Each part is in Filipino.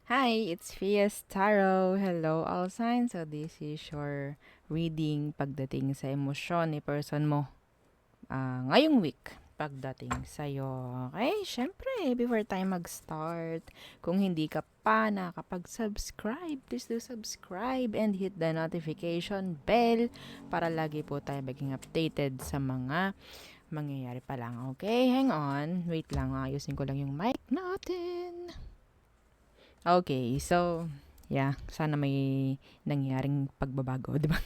Hi, it's Fias Tarot. Hello, all signs. So, this is your reading pagdating sa emosyon ni person mo ngayong week pagdating sa'yo. Okay, syempre, before tayo mag-start, kung hindi ka pa nakapag-subscribe, please do subscribe and hit the notification bell para lagi po tayo maging updated sa mga mangyayari pa lang. Okay, hang on. Wait lang, ayusin ko lang yung mic natin. Okay, so, yeah, sana may nangyaring pagbabago, di ba?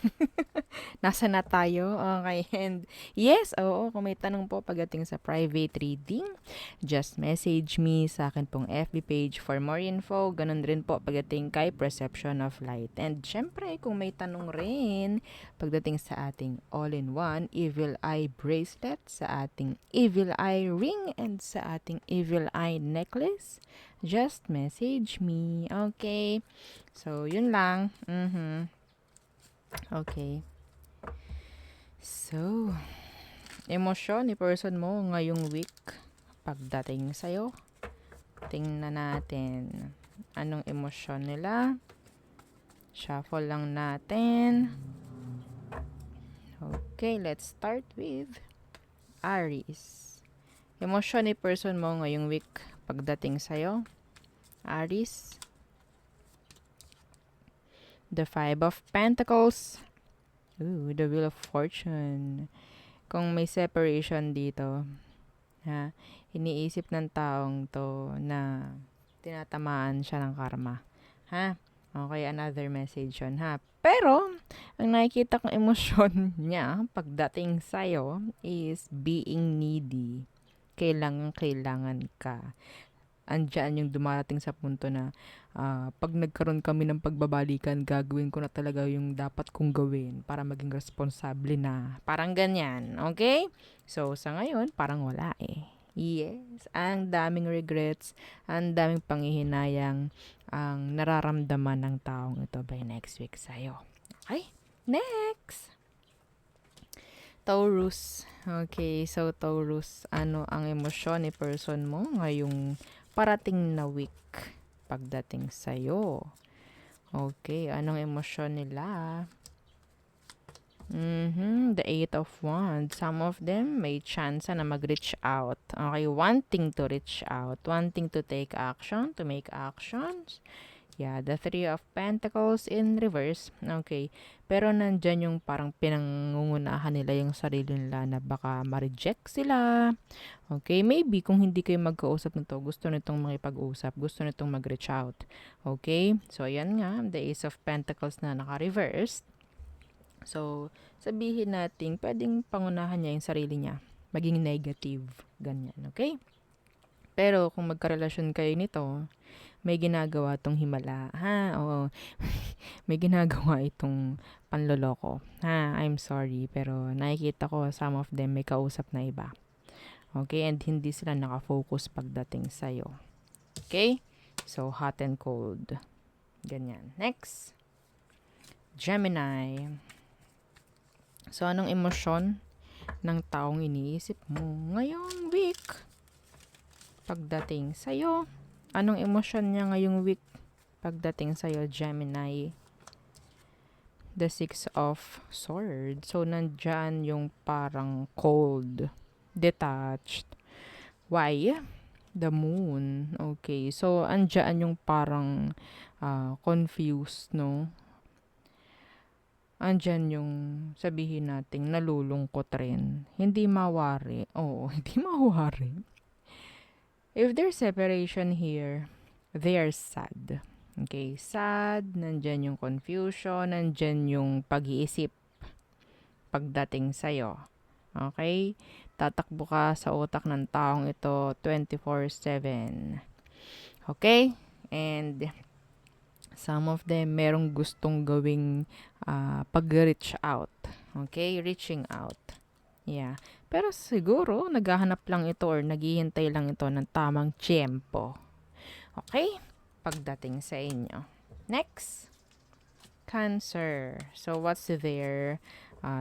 Nasa na tayo? Okay, and yes, oo, kung may tanong po pagdating sa private reading, just message me sa akin pong FB page for more info. Ganun rin po pagdating kay Perception of Light. And syempre, kung may tanong rin pagdating sa ating all-in-one Evil Eye bracelet, sa ating Evil Eye ring, and sa ating Evil Eye necklace, just message me. Okay. So, yun lang. Okay. So, emosyon ni person mo ngayong week pagdating sa'yo. Tingnan natin anong emosyon nila. Shuffle lang natin. Okay, let's start with Aries. Emosyon ni person mo ngayong week pagdating sa'yo. Aries. The Five of Pentacles. Ooh, the Wheel of Fortune. Kung may separation dito, ha, iniisip ng taong to na tinatamaan siya ng karma. Ha? Okay, another message yun, ha? Pero, ang nakikita kong emosyon niya pagdating sa'yo is being needy. Kailangan ka. Andyan yung dumarating sa punto na pag nagkaroon kami ng pagbabalikan, gagawin ko na talaga yung dapat kong gawin para maging responsable na. Parang ganyan, okay? So, sa ngayon, parang wala eh. Yes, ang daming regrets, ang daming panghihinayang ang nararamdaman ng taong ito by next week sa'yo. Okay? Next! Taurus. Okay, so Taurus, ano ang emosyon ni person mo ngayong parating na week pagdating sa'yo? Okay, anong emosyon nila? The Eight of Wands. Some of them may chance na mag-reach out. Okay, wanting to reach out, wanting to take action, to make actions. Yeah, the Three of Pentacles in reverse. Okay. Pero nandyan yung parang pinangungunahan nila yung sarili nila na baka ma-reject sila. Okay, maybe kung hindi kayo magkausap nito, gusto nitong makipag-usap, gusto nitong mag-reach out. Okay? So, ayan nga, the Ace of Pentacles na naka-reverse. So, sabihin natin, pwedeng pangunahan niya yung sarili niya. Maging negative. Ganyan, okay? Pero kung magkarelasyon kayo nito, may ginagawa tong himala. Ha? Oo. May ginagawa itong panloloko. Ha? I'm sorry. Pero nakikita ko some of them may kausap na iba. Okay? And hindi sila nakafocus pagdating sa'yo. Okay? So, hot and cold. Ganyan. Next. Gemini. So, anong emosyon ng taong iniisip mo ngayong week pagdating sa'yo? Anong emosyon niya ngayong week pagdating sa'yo, Gemini? The Six of Swords. So, nandyan yung parang cold, detached. Why? The Moon. Okay. So, andyan yung parang confused, no? Andyan yung sabihin nating nalulungkot rin. Hindi mawari. Oo, hindi mawari. If there's separation here, they are sad. Okay, sad, nandyan yung confusion, nandyan yung pag-iisip pagdating sa'yo. Okay? Tatakbo ka sa utak ng taong ito 24/7. Okay? And some of them merong gustong gawing pag-reach out. Okay? Reaching out. Yeah. Pero siguro, naghahanap lang ito or naghihintay lang ito ng tamang tiyempo. Okay? Pagdating sa inyo. Next. Cancer. So, what's their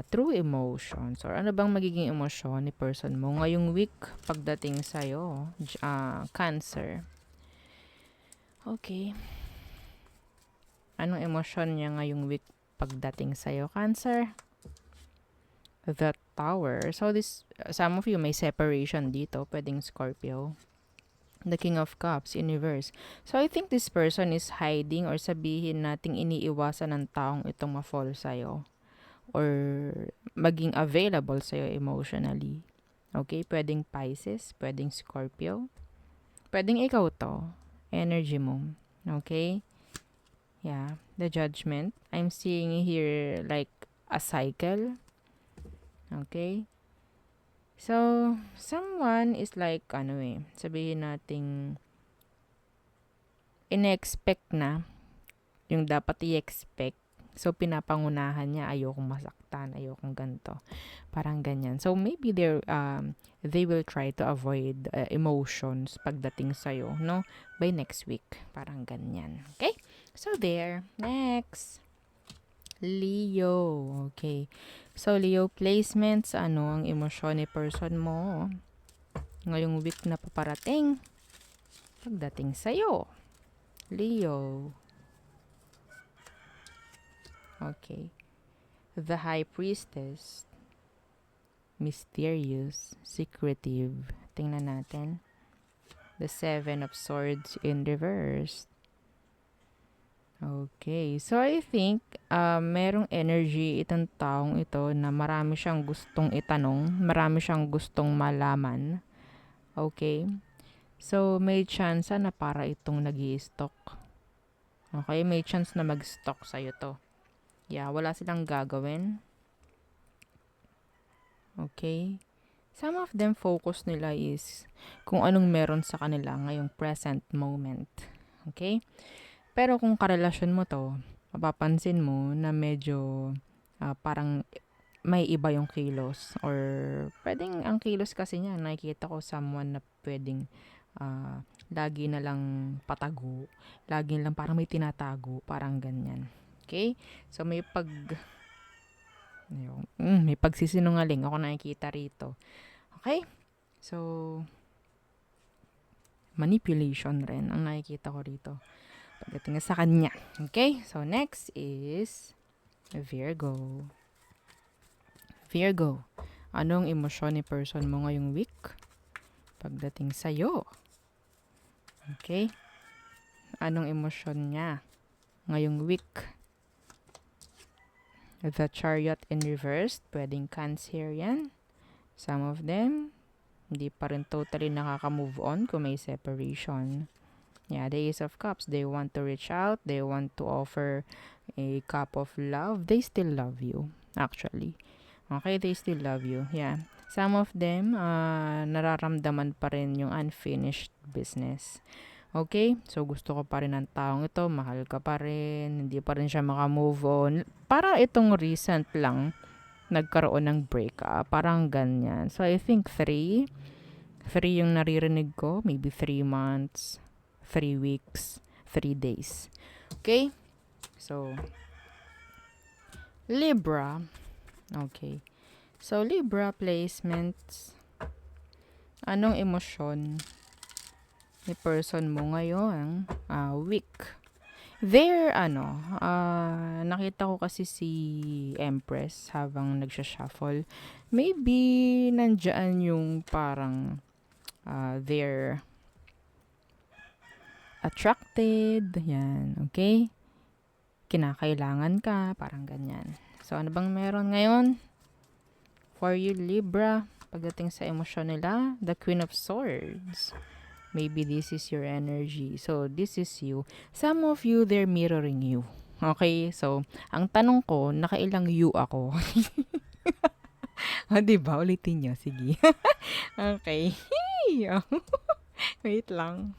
true emotions? Or ano bang magiging emosyon ni person mo ngayong week pagdating sa'yo? Cancer. Okay. Anong emosyon niya ngayong week pagdating sa'yo, Cancer? The Tower. So, some of you may separation dito. Pwedeng Scorpio. The King of Cups in reverse. So, I think this person is hiding or sabihin nating iniiwasan ng taong itong ma-fall sa'yo. Or maging available sa'yo emotionally. Okay? Pwedeng Pisces. Pwedeng Scorpio. Pwedeng ikaw to. Energy mo. Okay? Yeah. The Judgment. I'm seeing here like a cycle. Okay? So, someone is like, sabihin nating in-expect na yung dapat i-expect. So, pinapangunahan niya, ayokong masaktan, ayokong ganito. Parang ganyan. So, maybe they will try to avoid emotions pagdating sa'yo, no? By next week. Parang ganyan. Okay? So, there. Next. Leo. Okay. So, Leo placements, ang emosyon ni person mo ngayong week na paparating pagdating sa'yo. Leo. Okay. The High Priestess. Mysterious. Secretive. Tingnan natin. The Seven of Swords in reverse. Okay. So, I think, merong energy itong taong ito na marami siyang gustong itanong, marami siyang gustong malaman. Okay? So, may chance na para itong nag-i-stalk. Okay? May chance na mag-stalk sa'yo to. Yeah, wala silang gagawin. Okay? Some of them, focus nila is kung anong meron sa kanila ngayong present moment. Okay? Pero kung karelasyon mo to, mapapansin mo na medyo parang may iba yung kilos. Or pwedeng ang kilos kasi niya, nakikita ko someone na pwedeng lagi na lang patago. Lagi na lang parang may tinatago. Parang ganyan. Okay? So may may pagsisinungaling ako nakikita rito. Okay? So, manipulation rin ang nakikita ko rito pagdating sa kanya. Okay? So, next is Virgo. Virgo. Anong emosyon ni person mo ngayong week pagdating sa'yo? Okay? Anong emosyon niya ngayong week? The Chariot in reverse. Pwedeng Cancer yan. Some of them, hindi pa rin totally nakaka-move on kung may separation. Yeah, the Ace of Cups, they want to reach out, they want to offer a cup of love. They still love you, actually. Okay, they still love you. Yeah. Some of them, nararamdaman pa rin yung unfinished business. Okay? So, gusto ko pa rin ng taong ito, mahal ka pa rin, hindi pa rin siya makamove on. Para itong recent lang, nagkaroon ng breakup. Parang ganyan. So, I think 3 yung naririnig ko. Maybe 3 months. 3 weeks, 3 days. Okay? So, Libra. Okay. So, Libra placements. Anong emosyon ni person mo ngayon week? There, nakita ko kasi si Empress habang nagsha-shuffle. Maybe, nandyan yung parang they're attracted, yan, okay? Kinakailangan ka, parang ganyan. So, ano bang meron ngayon? For you, Libra, pagdating sa emosyon nila, the Queen of Swords. Maybe this is your energy. So, this is you. Some of you, they're mirroring you. Okay? So, ang tanong ko, nakailang you ako? Diba? Ulitin nyo. Sige. Okay. Wait lang.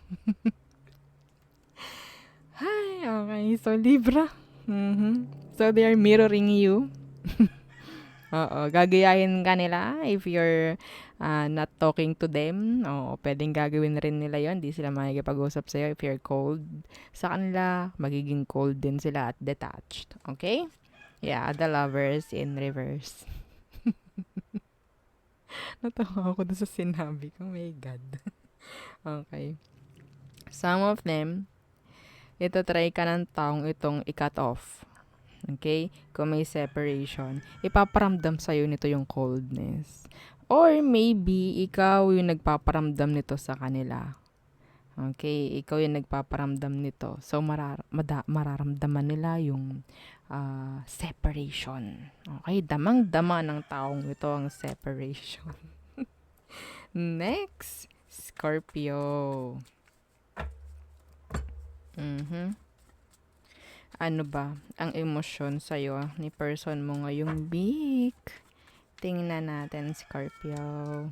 Hi, okay. So, Libra. So, they are mirroring you. Oo, gagayahin ka nila if you're not talking to them. Oo, pwedeng gagawin rin nila yon. Di sila makikipag-usap sa'yo if you're cold. Sa kanila, magiging cold din sila at detached. Okay? Yeah, the Lovers in reverse. Natawa ako doon sa sinabi ko. Oh my God. Okay. Some of them, ito try ka ng taong itong i-cut off. Okay? Kung may separation, ipaparamdam sa'yo nito yung coldness. Or maybe, ikaw yung nagpaparamdam nito sa kanila. Okay? Ikaw yung nagpaparamdam nito. So, mararamdaman nila yung separation. Okay? Damang-dama ng taong ito ang separation. Next, Scorpio. Ano ba ang emosyon sa'yo ni person mo ngayong week? Tingnan natin, Scorpio.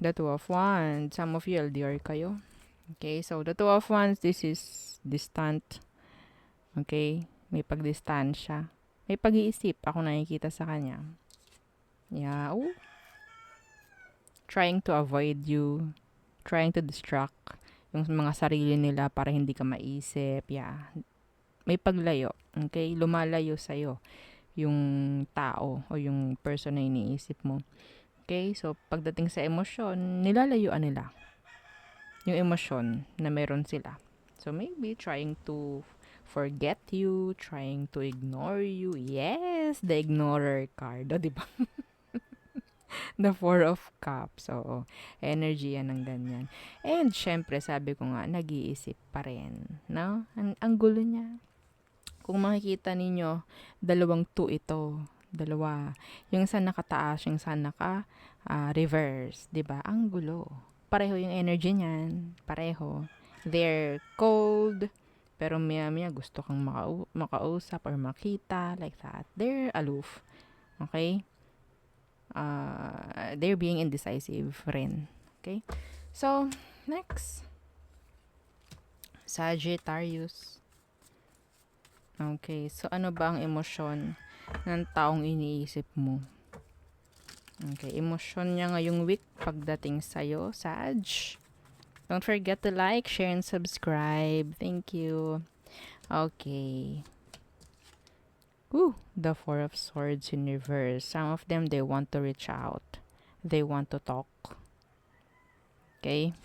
The Two of Wands. Some of you LDR kayo. Okay, so the Two of Wands, this is distant. Okay, may pagdistansya. May pag-iisip ako nakikita sa kanya. Yeah, trying to avoid you. Trying to distract yung mga sarili nila para hindi ka maisip. Yeah, may paglayo. Okay, lumalayo sa'yo yung tao o yung person na iniisip mo. Okay, so pagdating sa emosyon, nilalayuan nila yung emosyon na meron sila. So maybe trying to forget you, trying to ignore you. Yes, the ignorer card. O, diba? The Four of Cups. So, energy yan ng ganyan. And, syempre, sabi ko nga, nag-iisip pa rin. No? Ang gulo niya. Kung makikita ninyo, 2 ito. 2. Yung sa nakataas, yung sa reverse. 'Di ba? Ang gulo. Pareho yung energy niyan. Pareho. They're cold, pero maya gusto kang makausap or makita, like that. They're aloof. Okay? They're being indecisive rin. Okay? So, next. Sagittarius. Okay, so ano ba ang emosyon ng taong iniisip mo? Okay, emosyon niya ngayong week pagdating sa'yo, Sag. Don't forget to like, share, and subscribe. Thank you. Okay. The Four of Swords in reverse. Some of them, they want to reach out. They want to talk. Okay?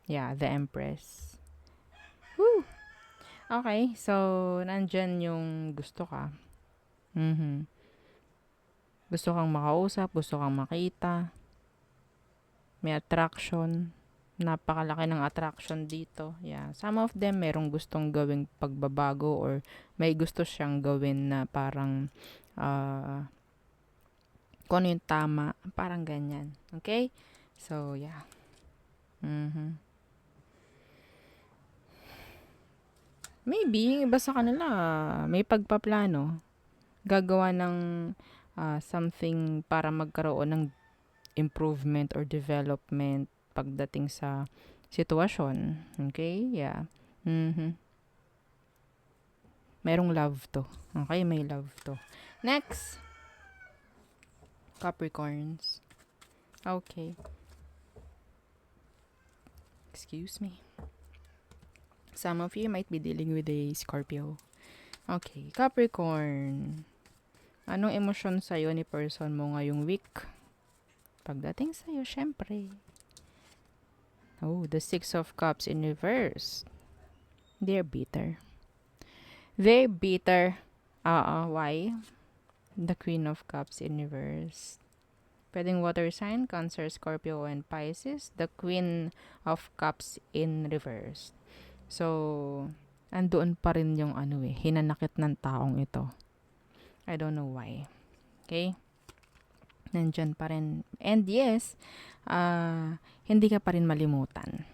Yeah, the Empress. Woo! Okay, so, nandyan yung gusto ka. Gusto kang makausap, gusto kang makita. May attraction. Napakalaki ng attraction dito. Yeah. Some of them merong gustong gawing pagbabago or may gusto siyang gawin na parang kung ano yung tama. Parang ganyan. Okay? So, yeah. Maybe, yung iba sa kanila, may pagpaplano. Gagawa ng something para magkaroon ng improvement or development pagdating sa sitwasyon. Okay? Yeah. Merong love to. Okay? May love to. Next. Capricorns. Okay. Excuse me. Some of you might be dealing with a Scorpio. Okay. Capricorn. Anong emosyon sa'yo ni person mo ngayong week? Pagdating sa'yo, syempre. The Six of Cups in reverse. They're bitter. They're bitter. Why? The Queen of Cups in reverse. Pwedeng water sign, Cancer, Scorpio, and Pisces. The Queen of Cups in reverse. So, andoon pa rin yung hinanakit ng taong ito. I don't know why. Okay? Nandyan pa rin. And yes, hindi ka pa rin malimutan.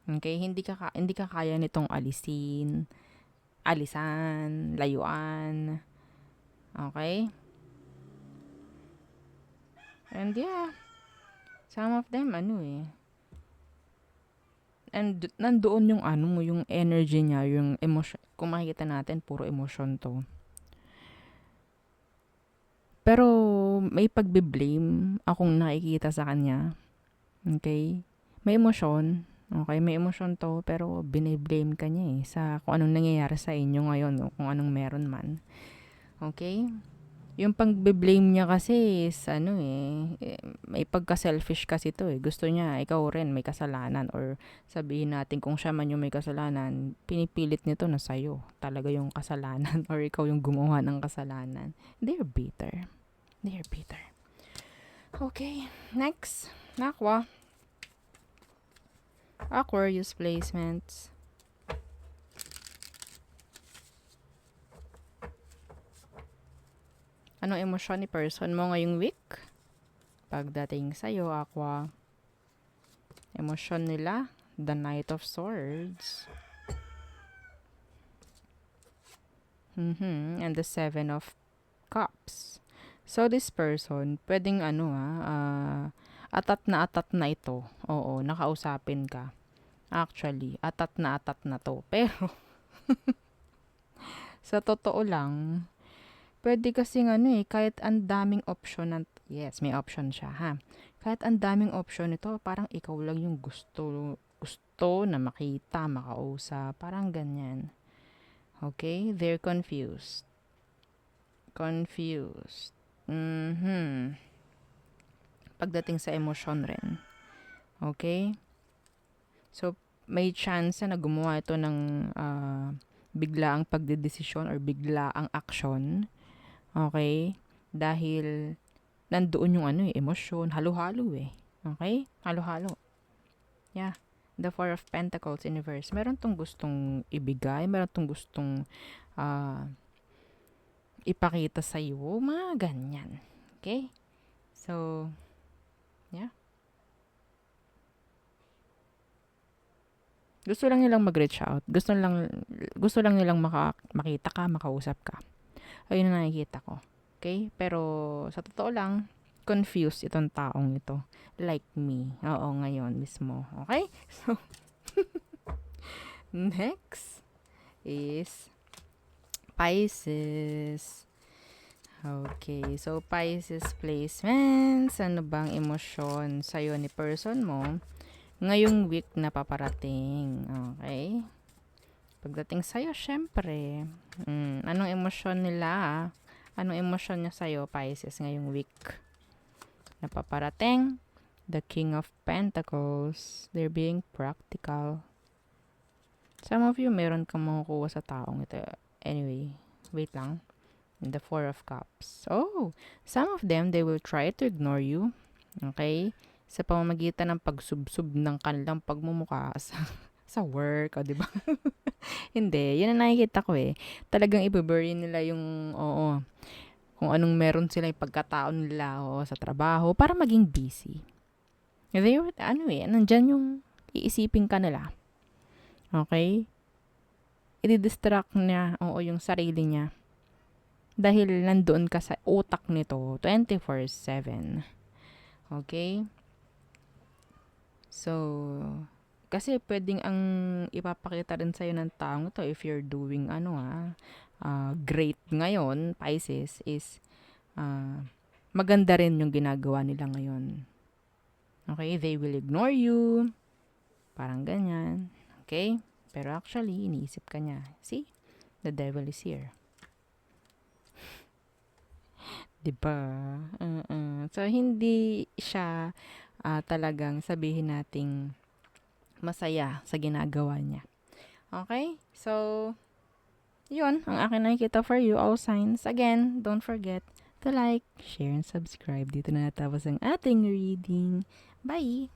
Okay? Hindi ka kaya nitong alisan, layuan. Okay? And yeah, some of them, and nandoon yung yung energy niya, yung emotion. Kung makikita natin, puro emotion to. Pero may pagbe-blame akong nakikita sa kanya. Okay? May emosyon. Okay, may emosyon to, pero bine-blame ka niya sa kung anong nangyayari sa inyo ngayon o kung anong meron man. Okay? Yung pagbe-blame niya kasi is ano may pagka-selfish kasi to eh. Gusto niya ikaw rin may kasalanan or sabihin natin kung siya man yung may kasalanan, pinipilit nito na sa'yo talaga yung kasalanan or ikaw yung gumawa ng kasalanan. They're bitter. They're bitter. Okay, next. Aqua. Aquarius placements. Anong emosyon ni person mo ngayong week? Pagdating sa'yo, Aqua. Emosyon nila, the Knight of Swords. And the Seven of Cups. So, this person, pwedeng atat na ito. Oo, nakausapin ka. Actually, atat na to. Pero, sa totoo lang, pwede kasing kahit ang daming option yes, may option siya, ha. Kahit ang daming option nito, parang ikaw lang yung gusto na makita, makausap, parang ganyan. Okay? They're confused. Confused. Pagdating sa emosyon rin. Okay? So, may chance na gumawa ito ng biglaang pagdedesisyon or biglaang aksyon. Okay? Dahil nandoon yung emosyon, halo-halo eh. Okay? Halo-halo. Yeah. The Four of Pentacles in reverse. Meron tong gustong ibigay, meron tong gustong ipakita sa iyo, mga ganyan. Okay? So, yeah. Gusto lang nilang mag-reach out. Gusto lang nilang makita ka, makausap ka. Ayun ang nakikita ko. Okay? Pero, sa totoo lang, confused itong taong ito. Like me. Oo, ngayon mismo. Okay? So, next is Pisces. Okay. So, Pisces placements. Ano bang emosyon sa'yo ni person mo ngayong week na paparating? Okay? Pagdating sa'yo, syempre, anong emosyon nila? Anong emosyon niya sa'yo, Pisces, ngayong week na paparating? The King of Pentacles. They're being practical. Some of you, meron kang makukuha sa taong ito. Anyway, wait lang. The Four of Cups. Oh, some of them, they will try to ignore you. Okay? Sa pamamagitan ng pagsubsob ng kanilang pagmumukha sa work, di ba? Hindi, yun ang nakikita ko eh. Talagang ibabury nila yung, kung anong meron sila yung pagkataon nila sa trabaho para maging busy. Nandyan yung iisipin ka nila. Okay? I-distract niya, yung sarili niya. Dahil nandoon ka sa utak nito 24/7. Okay? So, kasi pwedeng ang ipapakita rin sa'yo ng taong ito if you're doing great ngayon, Pisces, is maganda rin yung ginagawa nila ngayon. Okay? They will ignore you. Parang ganyan. Okay? Pero actually, iniisip ka niya. See? The devil is here. Diba? So, hindi siya talagang sabihin nating masaya sa ginagawa niya. Okay? So, yun, ang akin nakikita for you, all signs. Again, don't forget to like, share, and subscribe. Dito na natapos ang ating reading. Bye!